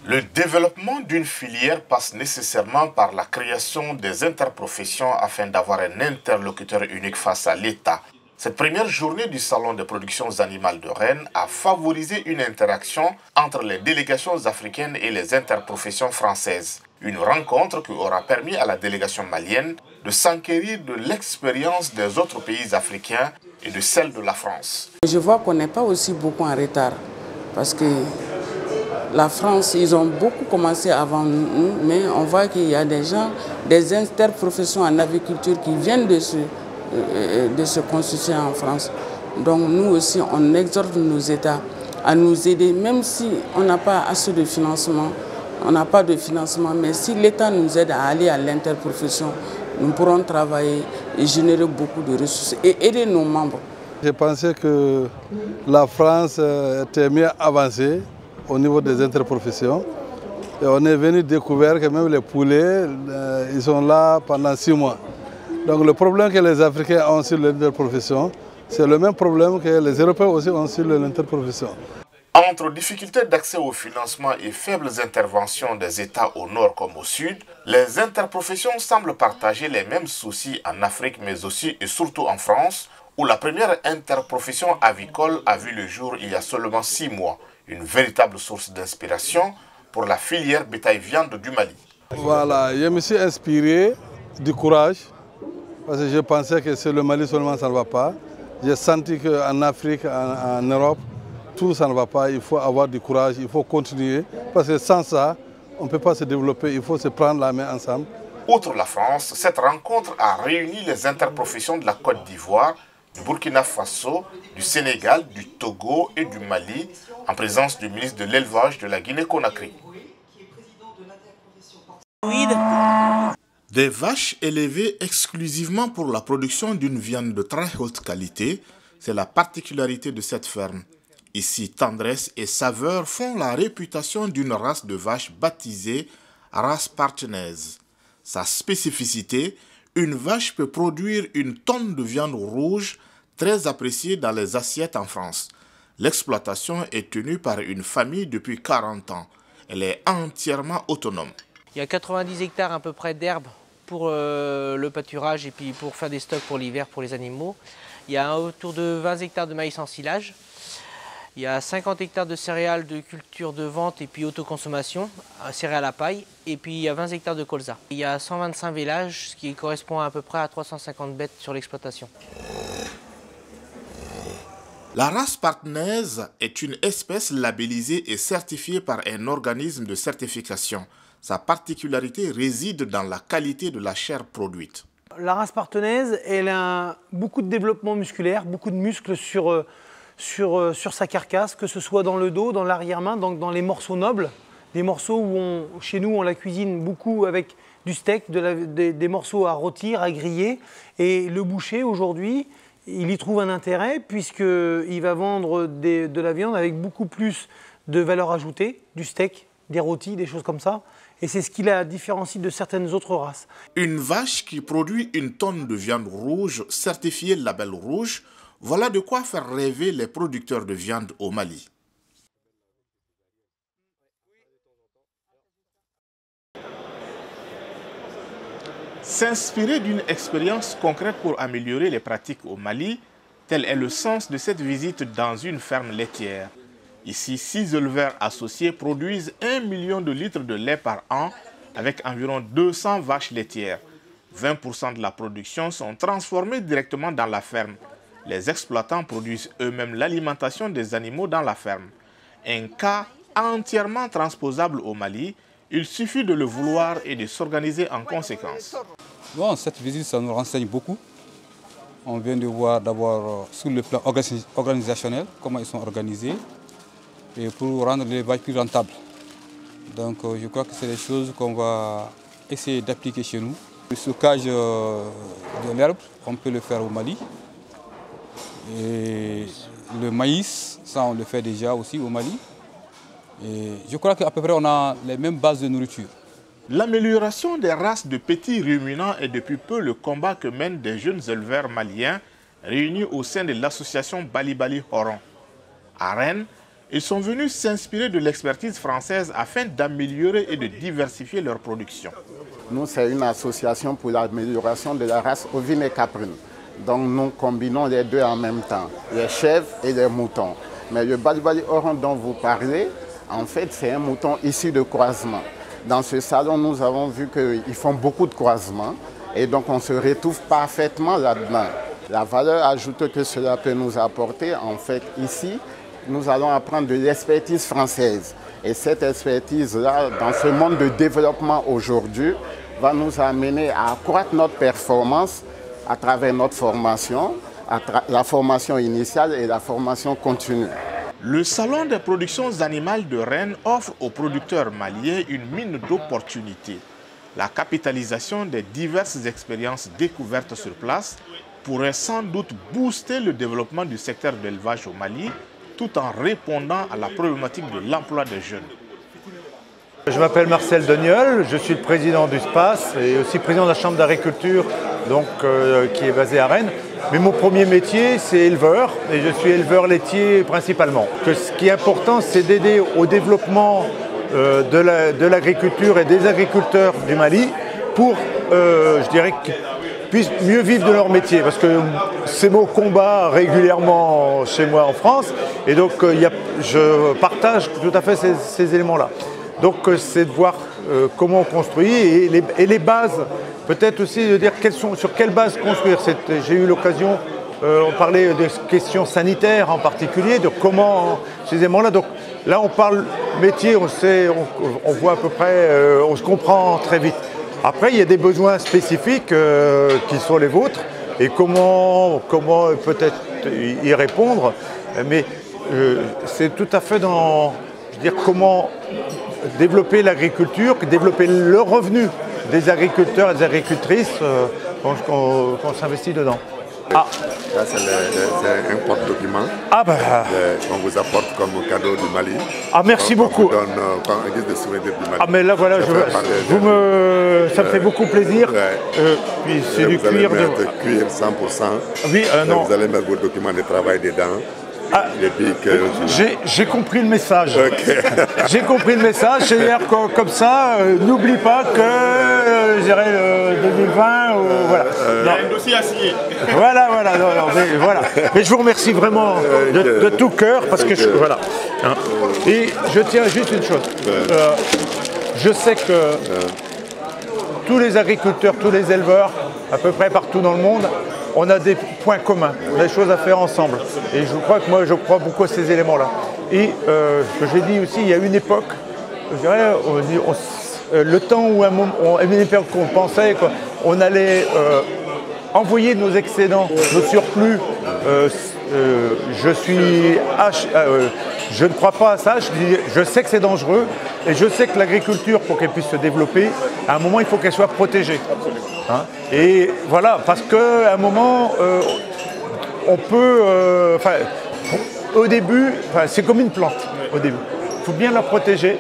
Le développement d'une filière passe nécessairement par la création des interprofessions afin d'avoir un interlocuteur unique face à l'État. Cette première journée du Salon des productions animales de Rennes a favorisé une interaction entre les délégations africaines et les interprofessions françaises. Une rencontre qui aura permis à la délégation malienne de s'enquérir de l'expérience des autres pays africains et de celle de la France. Je vois qu'on n'est pas aussi beaucoup en retard parce que la France, ils ont beaucoup commencé avant nous, mais on voit qu'il y a des gens, des interprofessions en agriculture qui viennent de se constituer en France. Donc nous aussi, on exhorte nos États à nous aider, même si on n'a pas assez de financement. On n'a pas de financement, mais si l'État nous aide à aller à l'interprofession, nous pourrons travailler et générer beaucoup de ressources et aider nos membres. Je pensais que la France était mieux avancée au niveau des interprofessions. Et on est venu découvrir que même les poulets, ils sont là pendant 6 mois. Donc le problème que les Africains ont sur l'interprofession, c'est le même problème que les Européens aussi ont sur l'interprofession. Entre difficultés d'accès au financement et faibles interventions des États au nord comme au sud, les interprofessions semblent partager les mêmes soucis en Afrique mais aussi et surtout en France, où la première interprofession avicole a vu le jour il y a seulement 6 mois, une véritable source d'inspiration pour la filière bétail-viande du Mali. Voilà, je me suis inspiré du courage, parce que je pensais que c'est le Mali seulement, ça ne va pas. J'ai senti qu'en Afrique, en Europe, tout ça ne va pas, il faut avoir du courage, il faut continuer, parce que sans ça, on ne peut pas se développer, il faut se prendre la main ensemble. Outre la France, cette rencontre a réuni les interprofessions de la Côte d'Ivoire, du Burkina Faso, du Sénégal, du Togo et du Mali, en présence du ministre de l'Élevage de la Guinée-Conakry. Des vaches élevées exclusivement pour la production d'une viande de très haute qualité, c'est la particularité de cette ferme. Ici, tendresse et saveur font la réputation d'une race de vaches baptisée race partenaise. Sa spécificité, une vache peut produire une tonne de viande rouge très appréciée dans les assiettes en France. L'exploitation est tenue par une famille depuis 40 ans. Elle est entièrement autonome. Il y a 90 hectares à peu près d'herbe pour le pâturage et puis pour faire des stocks pour l'hiver pour les animaux. Il y a autour de 20 hectares de maïs en silage. Il y a 50 hectares de céréales de culture de vente et puis autoconsommation, céréales à paille, et puis il y a 20 hectares de colza. Il y a 125 vélages, ce qui correspond à peu près à 350 bêtes sur l'exploitation. La race partenaise est une espèce labellisée et certifiée par un organisme de certification. Sa particularité réside dans la qualité de la chair produite. La race partenaise, elle a beaucoup de développement musculaire, beaucoup de muscles sur sa carcasse, que ce soit dans le dos, dans l'arrière-main, dans les morceaux nobles, des morceaux où chez nous on la cuisine beaucoup avec du steak, des morceaux à rôtir, à griller. Et le boucher aujourd'hui, il y trouve un intérêt puisqu'il va vendre de la viande avec beaucoup plus de valeur ajoutée, du steak, des rôtis, des choses comme ça. Et c'est ce qui la différencie de certaines autres races. Une vache qui produit une tonne de viande rouge certifiée label rouge, voilà de quoi faire rêver les producteurs de viande au Mali. S'inspirer d'une expérience concrète pour améliorer les pratiques au Mali, tel est le sens de cette visite dans une ferme laitière. Ici, 6 éleveurs associés produisent 1 million de litres de lait par an avec environ 200 vaches laitières. 20% de la production sont transformées directement dans la ferme. Les exploitants produisent eux-mêmes l'alimentation des animaux dans la ferme. Un cas entièrement transposable au Mali, il suffit de le vouloir et de s'organiser en conséquence. Bon, cette visite, ça nous renseigne beaucoup. On vient de voir d'abord sur le plan organisationnel, comment ils sont organisés, et pour rendre l'élevage plus rentable. Donc je crois que c'est des choses qu'on va essayer d'appliquer chez nous. Le stockage de l'herbe, on peut le faire au Mali. Et le maïs, ça on le fait déjà aussi au Mali. Et je crois qu'à peu près on a les mêmes bases de nourriture. L'amélioration des races de petits ruminants est depuis peu le combat que mènent des jeunes éleveurs maliens réunis au sein de l'association Bali Bali Horon. À Rennes, Ils sont venus s'inspirer de l'expertise française afin d'améliorer et de diversifier leur production. Nous, c'est une association pour l'amélioration de la race ovine et caprine. Donc nous combinons les deux en même temps, les chèvres et les moutons. Mais le Bali-Bali Oran dont vous parlez, en fait, c'est un mouton issu de croisement. Dans ce salon, nous avons vu qu'ils font beaucoup de croisements et donc on se retrouve parfaitement là-dedans. La valeur ajoutée que cela peut nous apporter, en fait, ici, nous allons apprendre de l'expertise française. Et cette expertise-là, dans ce monde de développement aujourd'hui, va nous amener à accroître notre performance à travers notre formation, la formation initiale et la formation continue. Le Salon des productions animales de Rennes offre aux producteurs maliens une mine d'opportunités. La capitalisation des diverses expériences découvertes sur place pourrait sans doute booster le développement du secteur de l'élevage au Mali, tout en répondant à la problématique de l'emploi des jeunes. Je m'appelle Marcel Deniol, je suis le président du SPACE et aussi président de la Chambre d'agriculture qui est basée à Rennes. Mais mon premier métier, c'est éleveur et je suis éleveur laitier principalement. Ce qui est important, c'est d'aider au développement de l'agriculture et des agriculteurs du Mali pour, je dirais, qu'ils puissent mieux vivre de leur métier. Parce que c'est mon combat régulièrement chez moi en France et donc je partage tout à fait ces éléments-là. Donc c'est de voir comment on construit et les bases, peut-être aussi de dire sur quelle base construire. J'ai eu l'occasion, on parlait de questions sanitaires en particulier, de comment ces éléments-là. Donc là on parle métier, on sait, on voit à peu près, on se comprend très vite. Après il y a des besoins spécifiques qui sont les vôtres et comment peut-être y répondre. Mais c'est tout à fait dans, je veux dire, comment développer l'agriculture, développer le revenu des agriculteurs et des agricultrices qu'on s'investit dedans. Ah. Là, c'est un porte-document qu'on vous apporte comme cadeau du Mali. Ah, merci beaucoup. On vous donne un guise de souvenir du Mali. Ah, mais là, voilà, ça me fait beaucoup plaisir. Ouais. Puis c'est du cuir. Vous allez mettre cuir 100%. Oui, non. Vous allez mettre vos documents de travail dedans. Ah, j'ai compris le message. Okay. J'ai compris le message, c'est-à-dire comme ça, n'oublie pas que je dirais 2020 voilà. Il y a un dossier à signer. Voilà. Voilà. Mais je vous remercie vraiment de tout cœur parce que voilà. Et je tiens juste une chose. Je sais que tous les agriculteurs, tous les éleveurs, à peu près partout dans le monde, on a des points communs, on a des choses à faire ensemble. Et je crois que moi, je crois beaucoup à ces éléments-là. Et ce que j'ai dit aussi, il y a une époque, je dirais, le temps où une époque qu'on pensait qu'on allait envoyer nos excédents, nos surplus. Je ne crois pas à ça, je sais que c'est dangereux et je sais que l'agriculture, pour qu'elle puisse se développer, à un moment, il faut qu'elle soit protégée. Hein, et voilà, parce qu'à un moment, on peut... au début, c'est comme une plante, au début. Il faut bien la protéger.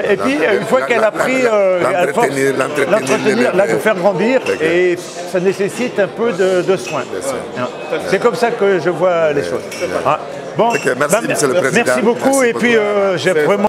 Et puis, une fois qu'elle a pris... l'entretenir, la faire grandir. Et ça nécessite un peu de soin. C'est comme ça que je vois les choses. Hein. Bon, merci, Monsieur le Président. Merci beaucoup. Et puis, j'ai vraiment...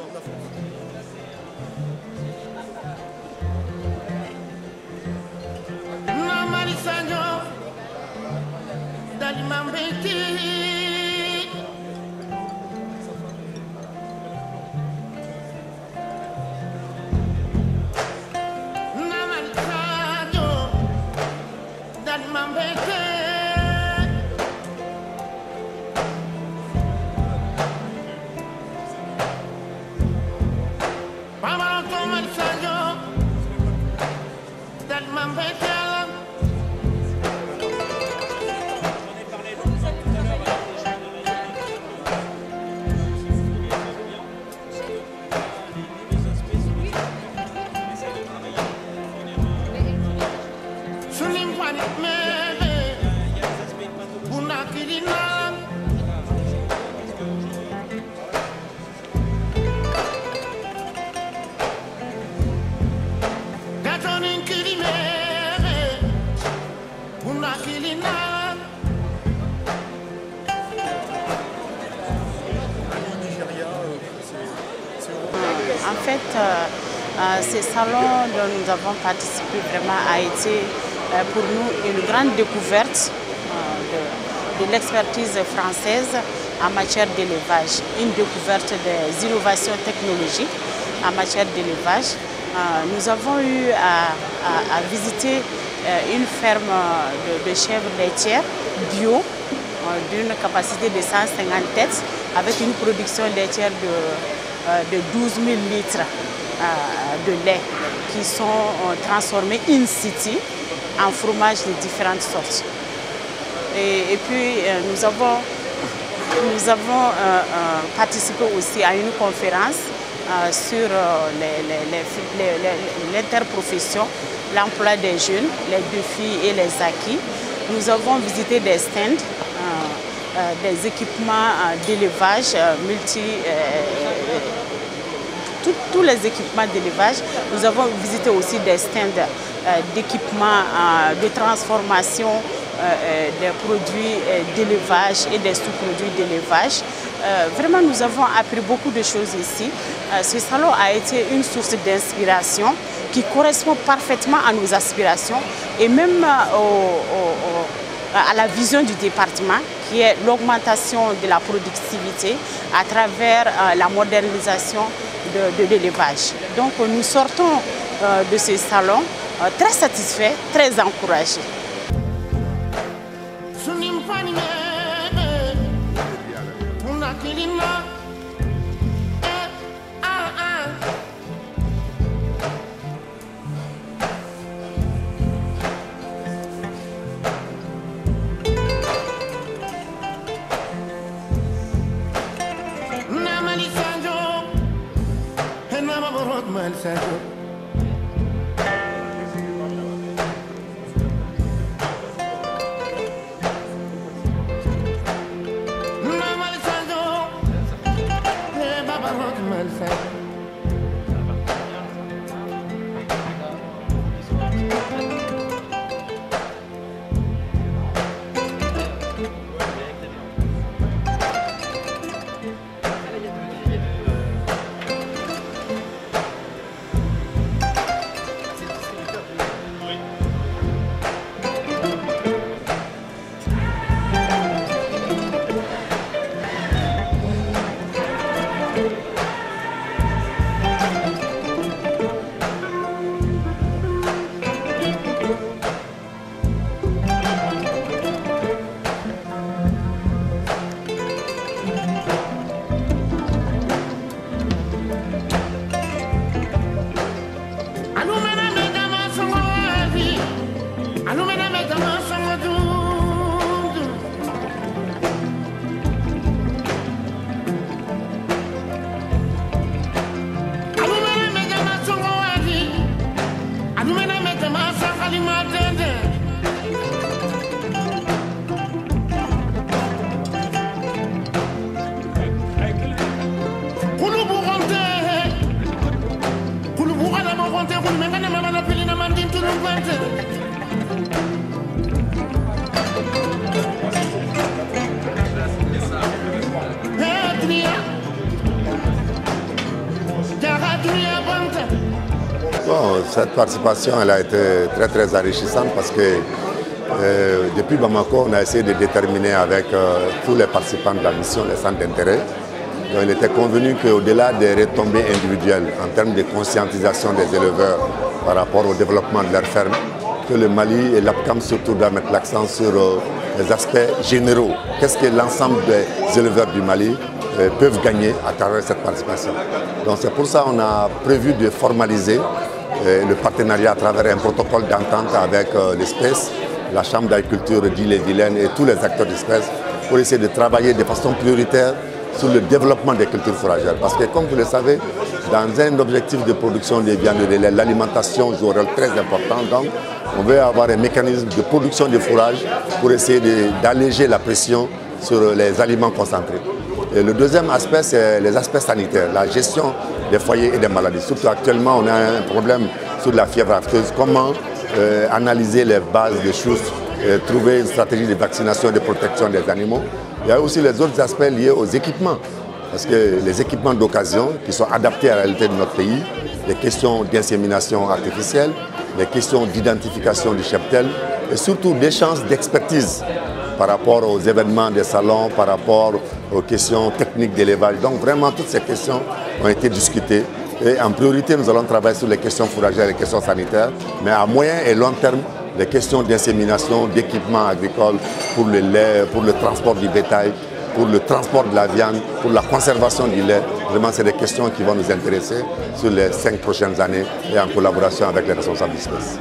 En fait, ce salon dont nous avons participé vraiment a été pour nous une grande découverte de l'expertise française en matière d'élevage, une découverte des innovations technologiques en matière d'élevage. Nous avons eu à visiter une ferme de chèvres laitières bio d'une capacité de 150 têtes avec une production laitière de 12 000 litres de lait qui sont transformés in situ en fromage de différentes sortes. Et puis nous avons participé aussi à une conférence sur l'interprofession, l'emploi des jeunes, les défis et les acquis. Nous avons visité des stands, des équipements d'élevage, tous les équipements d'élevage. Nous avons visité aussi des stands d'équipements de transformation des produits d'élevage et des sous-produits d'élevage. Vraiment, nous avons appris beaucoup de choses ici. Ce salon a été une source d'inspiration qui correspond parfaitement à nos aspirations et même à la vision du département, qui est l'augmentation de la productivité à travers la modernisation de l'élevage. Donc nous sortons de ce salon très satisfaits, très encouragés. Bon, cette participation elle a été très enrichissante parce que depuis Bamako, on a essayé de déterminer avec tous les participants de la mission les centres d'intérêt. Donc, il était convenu qu'au-delà des retombées individuelles en termes de conscientisation des éleveurs par rapport au développement de leurs fermes, que le Mali et l'APCAM surtout doivent mettre l'accent sur les aspects généraux. Qu'est-ce que l'ensemble des éleveurs du Mali peuvent gagner à travers cette participation. Donc c'est pour ça qu'on a prévu de formaliser le partenariat à travers un protocole d'entente avec l'espèce, la Chambre d'agriculture d'Ille-et-Vilaine et tous les acteurs d'espèce pour essayer de travailler de façon prioritaire sur le développement des cultures fourragères. Parce que comme vous le savez, dans un objectif de production des viandes de lait, l'alimentation joue un rôle très important. Donc on veut avoir un mécanisme de production de fourrage pour essayer d'alléger la pression sur les aliments concentrés. Et le deuxième aspect, c'est les aspects sanitaires, la gestion des foyers et des maladies. Surtout actuellement, on a un problème sur la fièvre afteuse. Comment analyser les bases des choses, trouver une stratégie de vaccination et de protection des animaux. Il y a aussi les autres aspects liés aux équipements. Parce que les équipements d'occasion qui sont adaptés à la réalité de notre pays, les questions d'insémination artificielle, les questions d'identification du cheptel et surtout d'échange d'expertise par rapport aux événements des salons, par rapport aux questions techniques d'élevage. Donc vraiment, toutes ces questions ont été discutées. Et en priorité, nous allons travailler sur les questions fourragères et les questions sanitaires, mais à moyen et long terme, les questions d'insémination, d'équipements agricoles pour le lait, pour le transport du bétail, pour le transport de la viande, pour la conservation du lait. Vraiment, c'est des questions qui vont nous intéresser sur les 5 prochaines années et en collaboration avec les responsables d'espèces.